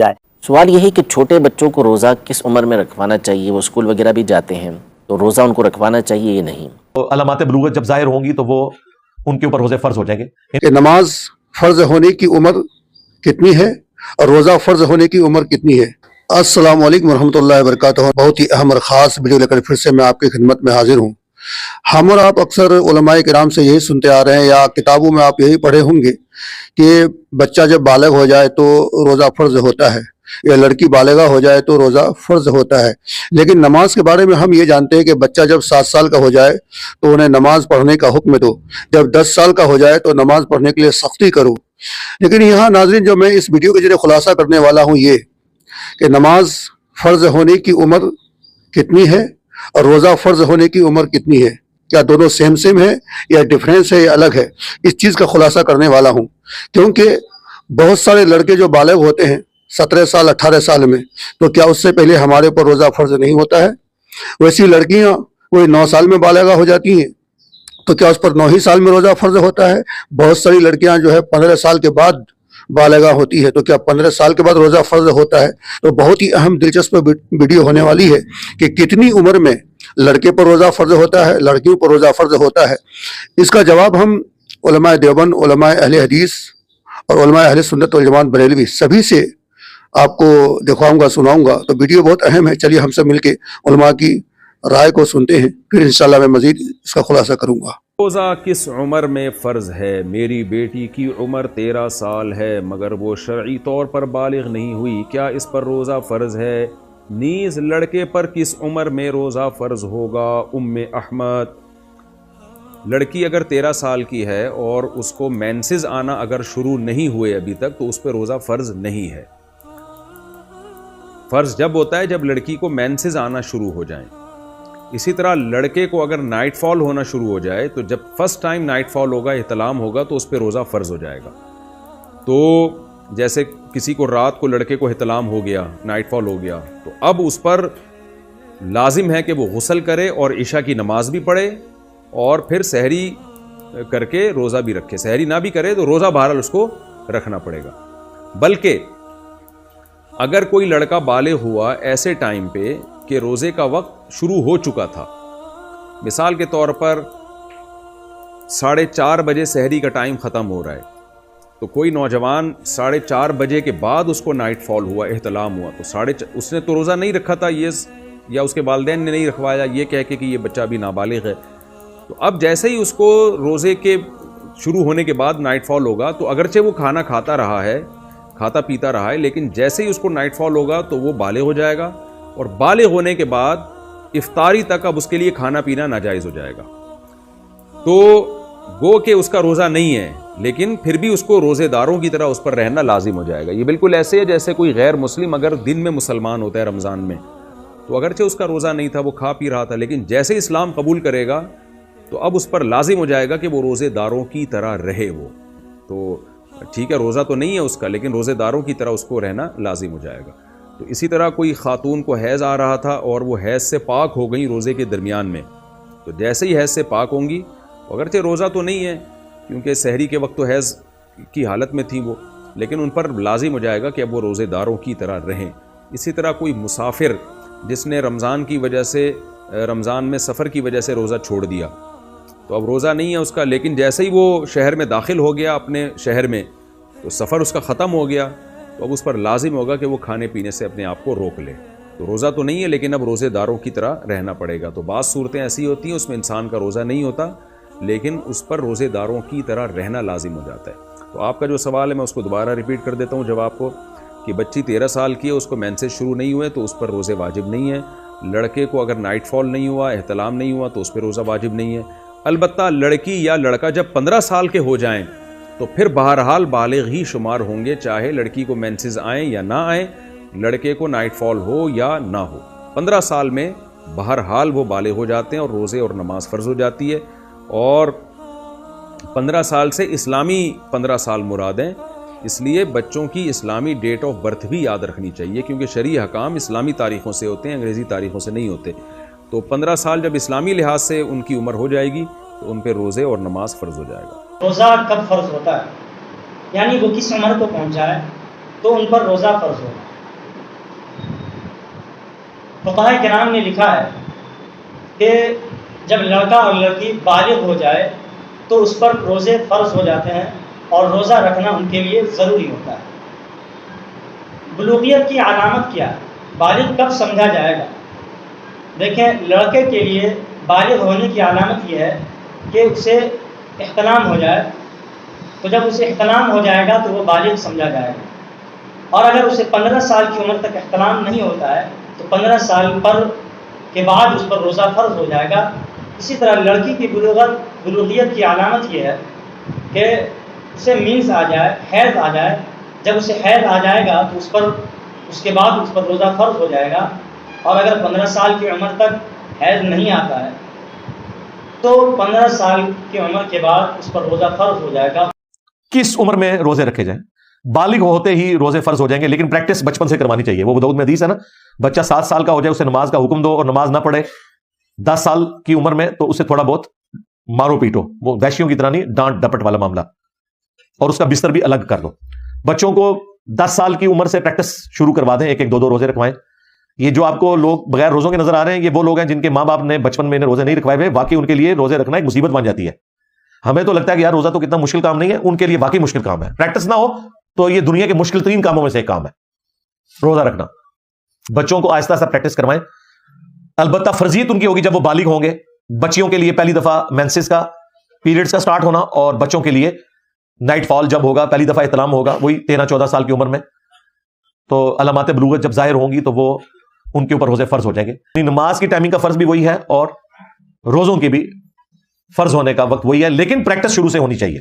جائے۔ سوال یہ ہے کہ چھوٹے بچوں کو روزہ کس عمر میں رکھوانا چاہیے؟ وہ اسکول وغیرہ بھی جاتے ہیں تو روزہ ان کو رکھوانا چاہیے یا نہیں؟ علامات بلوغت جب ظاہر ہوں گی تو وہ ان کے اوپر روزے فرض ہو جائیں گے۔ کہ نماز فرض ہونے کی عمر کتنی ہے اور روزہ فرض ہونے کی عمر کتنی ہے؟ السلام علیکم ورحمۃ اللہ وبرکاتہ۔ بہت ہی اہم اور خاص ویڈیو لے کر پھر سے میں آپ کی خدمت میں حاضر ہوں۔ ہم اور آپ اکثر علماء کرام سے یہی سنتے آ رہے ہیں یا کتابوں میں آپ یہی پڑھے ہوں گے کہ بچہ جب بالغ ہو جائے تو روزہ فرض ہوتا ہے، یا لڑکی بالغہ ہو جائے تو روزہ فرض ہوتا ہے۔ لیکن نماز کے بارے میں ہم یہ جانتے ہیں کہ بچہ جب 7 سال کا ہو جائے تو انہیں نماز پڑھنے کا حکم دو، جب 10 سال کا ہو جائے تو نماز پڑھنے کے لیے سختی کرو۔ لیکن یہاں ناظرین جو میں اس ویڈیو کے ذریعے خلاصہ کرنے والا ہوں یہ کہ نماز فرض ہونے کی عمر کتنی ہے اور روزہ فرض ہونے کی عمر کتنی ہے؟ کیا دونوں سیم ہے یا ڈیفرنس ہے یا الگ ہے؟ اس چیز کا خلاصہ کرنے والا ہوں، کیونکہ بہت سارے لڑکے جو بالغ ہوتے ہیں 17 سال 18 سال میں، تو کیا اس سے پہلے ہمارے اوپر روزہ فرض نہیں ہوتا ہے؟ ویسی لڑکیاں کوئی 9 سال میں بالغہ ہو جاتی ہیں تو کیا اس پر 9 ہی سال میں روزہ فرض ہوتا ہے؟ بہت ساری لڑکیاں جو ہے 15 سال کے بعد بالغہ ہوتی ہے تو کیا 15 سال کے بعد روزہ فرض ہوتا ہے؟ تو بہت ہی اہم دلچسپ ویڈیو ہونے والی ہے کہ کتنی عمر میں لڑکے پر روزہ فرض ہوتا ہے، لڑکیوں پر روزہ فرض ہوتا ہے۔ اس کا جواب ہم علماء دیوبند، علماء اہل حدیث اور علماء اہل سنت والجماعت بریلوی سبھی سے آپ کو دکھاؤں گا، سناؤں گا۔ تو ویڈیو بہت اہم ہے، چلیے ہم سب مل کے علماء کی رائے کو سنتے ہیں، پھر انشاءاللہ میں مزید اس کا خلاصہ کروں گا۔ روزہ کس عمر میں فرض ہے؟ میری بیٹی کی عمر 13 سال ہے مگر وہ شرعی طور پر بالغ نہیں ہوئی، کیا اس پر روزہ فرض ہے؟ نیز لڑکے پر کس عمر میں روزہ فرض ہوگا؟ ام احمد۔ لڑکی اگر 13 سال کی ہے اور اس کو مینسز آنا اگر شروع نہیں ہوئے ابھی تک تو اس پہ روزہ فرض نہیں ہے۔ فرض جب ہوتا ہے جب لڑکی کو مینسز آنا شروع ہو جائیں۔ اسی طرح لڑکے کو اگر نائٹ فال ہونا شروع ہو جائے تو جب فرسٹ ٹائم نائٹ فال ہوگا، احتلام ہوگا، تو اس پہ روزہ فرض ہو جائے گا۔ تو جیسے کسی کو رات کو لڑکے کو احتلام ہو گیا، نائٹ فال ہو گیا، تو اب اس پر لازم ہے کہ وہ غسل کرے اور عشاء کی نماز بھی پڑھے اور پھر سحری کر کے روزہ بھی رکھے۔ سحری نہ بھی کرے تو روزہ بہرحال اس کو رکھنا پڑے گا۔ بلکہ اگر کوئی لڑکا بالغ ہوا ایسے ٹائم پہ کہ روزے کا وقت شروع ہو چکا تھا، مثال کے طور پر 4:30 بجے سحری کا ٹائم ختم ہو رہا ہے، تو کوئی نوجوان 4:30 بجے کے بعد اس کو نائٹ فال ہوا، احتلام ہوا، تو اس نے تو روزہ نہیں رکھا تھا، یا اس کے والدین نے نہیں رکھوایا یہ کہہ کے کہ یہ بچہ ابھی نابالغ ہے۔ تو اب جیسے ہی اس کو روزے کے شروع ہونے کے بعد نائٹ فال ہوگا تو اگرچہ وہ کھانا کھاتا پیتا رہا ہے، لیکن جیسے ہی اس کو نائٹ فال ہوگا تو وہ بالغ ہو جائے گا، اور بالغ ہونے کے بعد افطاری تک اب اس کے لیے کھانا پینا ناجائز ہو جائے گا۔ تو گو کہ اس کا روزہ نہیں ہے، لیکن پھر بھی اس کو روزے داروں کی طرح اس پر رہنا لازم ہو جائے گا۔ یہ بالکل ایسے ہے جیسے کوئی غیر مسلم اگر دن میں مسلمان ہوتا ہے رمضان میں، تو اگرچہ اس کا روزہ نہیں تھا، وہ کھا پی رہا تھا، لیکن جیسے اسلام قبول کرے گا تو اب اس پر لازم ہو جائے گا کہ وہ روزے داروں کی طرح رہے۔ وہ تو ٹھیک ہے، روزہ تو نہیں ہے اس کا، لیکن روزے داروں کی طرح اس کو رہنا لازم ہو جائے گا۔ تو اسی طرح کوئی خاتون کو حیض آ رہا تھا اور وہ حیض سے پاک ہو گئی روزے کے درمیان میں، تو جیسے ہی حیض سے پاک ہوں گی، اگرچہ روزہ تو نہیں ہے کیونکہ سحری کے وقت تو حیض کی حالت میں تھیں وہ، لیکن ان پر لازم ہو جائے گا کہ اب وہ روزے داروں کی طرح رہیں۔ اسی طرح کوئی مسافر جس نے رمضان میں سفر کی وجہ سے روزہ چھوڑ دیا، تو اب روزہ نہیں ہے اس کا، لیکن جیسے ہی وہ شہر میں داخل ہو گیا اپنے شہر میں تو سفر اس کا ختم ہو گیا، تو اب اس پر لازم ہوگا کہ وہ کھانے پینے سے اپنے آپ کو روک لے۔ تو روزہ تو نہیں ہے لیکن اب روزے داروں کی طرح رہنا پڑے گا۔ تو بعض صورتیں ایسی ہوتی ہیں اس میں انسان کا روزہ نہیں ہوتا لیکن اس پر روزے داروں کی طرح رہنا لازم ہو جاتا ہے۔ تو آپ کا جو سوال ہے میں اس کو دوبارہ ریپیٹ کر دیتا ہوں جواب کو، کہ بچی 13 سال کی ہے، اس کو مینسز شروع نہیں ہوئے تو اس پر روزے واجب نہیں ہے۔ لڑکے کو اگر نائٹ فال نہیں ہوا، احتلام نہیں ہوا، تو اس پہ روزہ واجب نہیں ہے۔ البتہ لڑکی یا لڑکا جب 15 سال کے ہو جائیں تو پھر بہرحال بالغ ہی شمار ہوں گے، چاہے لڑکی کو مینسز آئیں یا نہ آئیں، لڑکے کو نائٹ فال ہو یا نہ ہو۔ 15 سال میں بہرحال وہ بالغ ہو جاتے ہیں اور روزے اور نماز فرض ہو جاتی ہے۔ اور 15 سال سے اسلامی 15 سال مراد ہیں، اس لیے بچوں کی اسلامی ڈیٹ آف برتھ بھی یاد رکھنی چاہیے، کیونکہ شرعی حکام اسلامی تاریخوں سے ہوتے ہیں، انگریزی تاریخوں سے نہیں ہوتے۔ تو 15 سال جب اسلامی لحاظ سے ان کی عمر ہو جائے گی تو ان پہ روزے اور نماز فرض ہو جائے گا۔ روزہ کب فرض ہوتا ہے؟ یعنی وہ کس عمر کو پہنچا ہے تو ان پر روزہ فرض ہوگا۔ فقہاء کرام نے لکھا ہے کہ جب لڑکا اور لڑکی بالغ ہو جائے تو اس پر روزے فرض ہو جاتے ہیں اور روزہ رکھنا ان کے لیے ضروری ہوتا ہے۔ بلوغیت کی علامت کیا ہے؟ بالغ کب سمجھا جائے گا؟ دیکھیں، لڑکے کے لیے بالغ ہونے کی علامت یہ ہے کہ اسے احتلام ہو جائے، تو جب اسے احتلام ہو جائے گا تو وہ بالغ سمجھا جائے گا، اور اگر اسے 15 سال کی عمر تک احتلام نہیں ہوتا ہے تو 15 سال کے بعد اس پر روزہ فرض ہو جائے گا۔ اسی طرح لڑکی کی بلوغیت کی علامت یہ ہے کہ اسے مینس آ جائے، حیض آ جائے۔ جب اسے حیض آ جائے گا تو اس کے بعد اس پر روزہ فرض ہو جائے گا، اور اگر 15 سال کی عمر تک حیض نہیں آتا ہے تو 15 سال کی عمر کے بعد اس پر روزہ فرض ہو جائے گا۔ کس عمر میں روزے رکھے جائیں؟ بالغ ہوتے ہی روزے فرض ہو جائیں گے، لیکن پریکٹس بچپن سے کروانی چاہیے۔ وہ داؤد میں حدیث ہے نا، بچہ 7 سال کا ہو جائے اسے نماز کا حکم دو اور نماز نہ پڑھے 10 سال کی عمر میں تو اسے تھوڑا بہت مارو پیٹو، وہ وحشیوں کی طرح نہیں، ڈانٹ ڈپٹ والا معاملہ، اور اس کا بستر بھی الگ کر دو۔ بچوں کو 10 سال کی عمر سے پریکٹس شروع کروا دیں، 1-1 2-2 روزے رکھوائیں۔ یہ جو آپ کو لوگ بغیر روزوں کے نظر آ رہے ہیں، یہ وہ لوگ ہیں جن کے ماں باپ نے بچپن میں انہیں روزے نہیں رکھوائے ہوئے۔ واقعی ان کے لیے روزے رکھنا ایک مصیبت بن جاتی ہے۔ ہمیں تو لگتا ہے کہ یار روزہ تو کتنا مشکل کام نہیں ہے، ان کے لیے واقعی مشکل کام ہے۔ پریکٹس نہ ہو تو یہ دنیا کے مشکل ترین کاموں میں سے ایک کام ہے روزہ رکھنا۔ بچوں کو آہستہ آہستہ پریکٹس کروائیں۔ البتہ فرضیت ان کی ہوگی جب وہ بالغ ہوں گے۔ بچیوں کے لیے پہلی دفعہ مینسز کا پیریڈز کا سٹارٹ ہونا، اور بچوں کے لیے نائٹ فال جب ہوگا، پہلی دفعہ احتلام ہوگا، وہی 13-14 سال کی عمر میں۔ تو علامات بلوغت جب ظاہر ہوں گی تو وہ ان کے اوپر روزے فرض ہو جائیں گے۔ نماز کی ٹائمنگ کا فرض بھی وہی ہے اور روزوں کے بھی فرض ہونے کا وقت وہی ہے، لیکن پریکٹس شروع سے ہونی چاہیے۔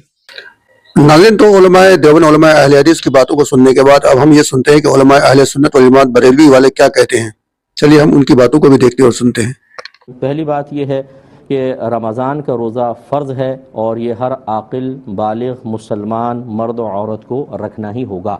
ناظرین، تو علماء دیوبند، علماء اہل حدیث کی باتوں کو سننے کے بعد اب ہم یہ سنتے ہیں کہ علماء اہل سنت والجماعت بریلوی والے کیا کہتے ہیں۔ چلیے ہم ان کی باتوں کو بھی دیکھتے اور سنتے ہیں۔ پہلی بات یہ ہے کہ رمضان کا روزہ فرض ہے، اور یہ ہر عاقل بالغ مسلمان مرد و عورت کو رکھنا ہی ہوگا۔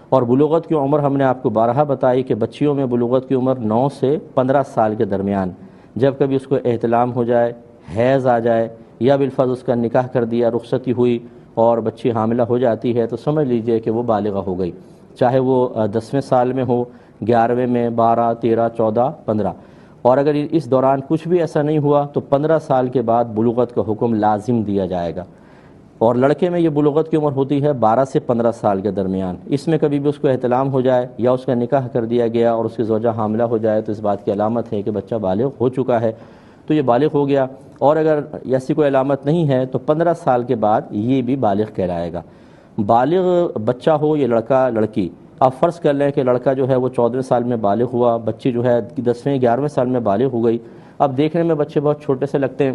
اور بلوغت کی عمر ہم نے آپ کو بارہا بتائی کہ بچیوں میں بلوغت کی عمر 9 سے 15 سال کے درمیان، جب کبھی اس کو احتلام ہو جائے، حیض آ جائے، یا بالفرض اس کا نکاح کر دیا، رخصتی ہوئی اور بچی حاملہ ہو جاتی ہے، تو سمجھ لیجئے کہ وہ بالغہ ہو گئی، چاہے وہ 10ویں سال میں ہو، 11ویں میں، 12، 13، 14، 15۔ اور اگر اس دوران کچھ بھی ایسا نہیں ہوا تو 15 سال کے بعد بلوغت کا حکم لازم دیا جائے گا۔ اور لڑکے میں یہ بلوغت کی عمر ہوتی ہے 12 سے 15 سال کے درمیان۔ اس میں کبھی بھی اس کو احتلام ہو جائے یا اس کا نکاح کر دیا گیا اور اس کی زوجہ حاملہ ہو جائے تو اس بات کی علامت ہے کہ بچہ بالغ ہو چکا ہے، تو یہ بالغ ہو گیا۔ اور اگر ایسی کوئی علامت نہیں ہے تو 15 سال کے بعد یہ بھی بالغ کہلائے گا۔ بالغ بچہ ہو یہ لڑکا لڑکی، آپ فرض کر لیں کہ لڑکا جو ہے وہ 14ویں سال میں بالغ ہوا، بچی جو ہے 10ویں 11ویں سال میں بالغ ہو گئی۔ اب دیکھنے میں بچے بہت چھوٹے سے لگتے ہیں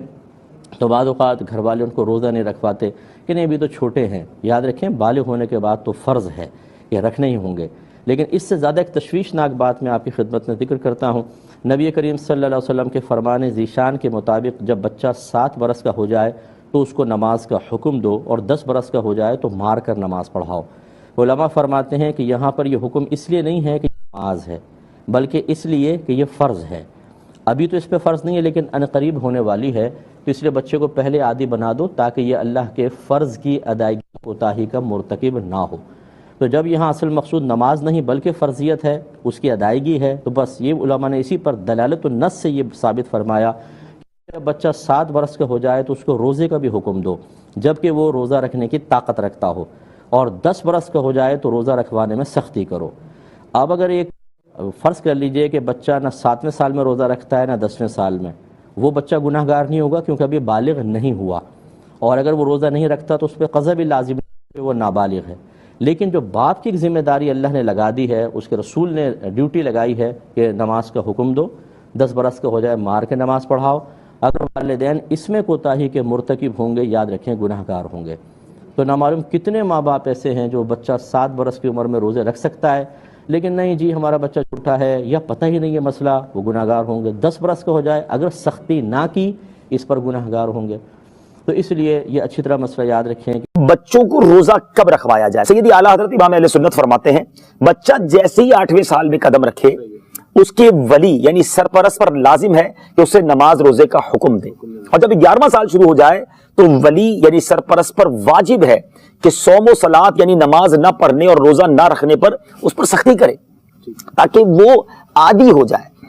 تو بعض اوقات گھر والے ان کو روزہ نہیں رکھواتے کہ نہیں ابھی تو چھوٹے ہیں۔ یاد رکھیں بالغ ہونے کے بعد تو فرض ہے، یہ رکھنے ہی ہوں گے۔ لیکن اس سے زیادہ ایک تشویشناک بات میں آپ کی خدمت میں ذکر کرتا ہوں۔ نبی کریم صلی اللہ علیہ وسلم کے فرمان ذیشان کے مطابق جب بچہ 7 برس کا ہو جائے تو اس کو نماز کا حکم دو، اور 10 برس کا ہو جائے تو مار کر نماز پڑھاؤ۔ علماء فرماتے ہیں کہ یہاں پر یہ حکم اس لیے نہیں ہے کہ نماز ہے، بلکہ اس لیے کہ یہ فرض ہے۔ ابھی تو اس پہ فرض نہیں ہے لیکن عنقریب ہونے والی ہے، تو اس لیے بچے کو پہلے عادی بنا دو تاکہ یہ اللہ کے فرض کی ادائیگی کوتاہی کا مرتکب نہ ہو۔ تو جب یہاں اصل مقصود نماز نہیں بلکہ فرضیت ہے، اس کی ادائیگی ہے، تو بس یہ علماء نے اسی پر دلالت النص سے یہ ثابت فرمایا کہ جب بچہ 7 برس کا ہو جائے تو اس کو روزے کا بھی حکم دو جبکہ وہ روزہ رکھنے کی طاقت رکھتا ہو، اور 10 برس کا ہو جائے تو روزہ رکھوانے میں سختی کرو۔ اب اگر ایک فرض کر لیجئے کہ بچہ نہ 7ویں سال میں روزہ رکھتا ہے نہ 10ویں سال میں، وہ بچہ گناہ گار نہیں ہوگا کیونکہ ابھی بالغ نہیں ہوا، اور اگر وہ روزہ نہیں رکھتا تو اس پہ قضا بھی لازم ہے کہ وہ نابالغ ہے۔ لیکن جو باپ کی ذمہ داری اللہ نے لگا دی ہے، اس کے رسول نے ڈیوٹی لگائی ہے کہ نماز کا حکم دو، 10 برس کا ہو جائے مار کے نماز پڑھاؤ۔ اگر والدین اس میں کوتاہی کے مرتکب ہوں گے، یاد رکھیں گناہ گار ہوں گے۔ تو نامعلوم کتنے ماں باپ ایسے ہیں جو بچہ 7 برس کی عمر میں روزے رکھ سکتا ہے لیکن نہیں جی ہمارا بچہ چھوٹا ہے یا پتہ ہی نہیں ہے مسئلہ، وہ گناہ گار ہوں گے۔ 10 برس کا ہو جائے اگر سختی نہ کی اس پر گناہ گار ہوں گے۔ تو اس لیے یہ اچھی طرح مسئلہ یاد رکھیں کہ بچوں کو روزہ کب رکھوایا جائے۔ سیدی اعلیٰ حضرت امام اہل سنت فرماتے ہیں بچہ جیسے ہی 8ویں سال میں قدم رکھے اس کے ولی یعنی سرپرست پر لازم ہے کہ اسے نماز روزے کا حکم دے، اور جب 11واں سال شروع ہو جائے تو ولی یعنی سرپرست پر واجب ہے کہ صوم و صلات یعنی نماز نہ پڑھنے اور روزہ نہ رکھنے پر اس پر سختی کرے تاکہ وہ عادی ہو جائے۔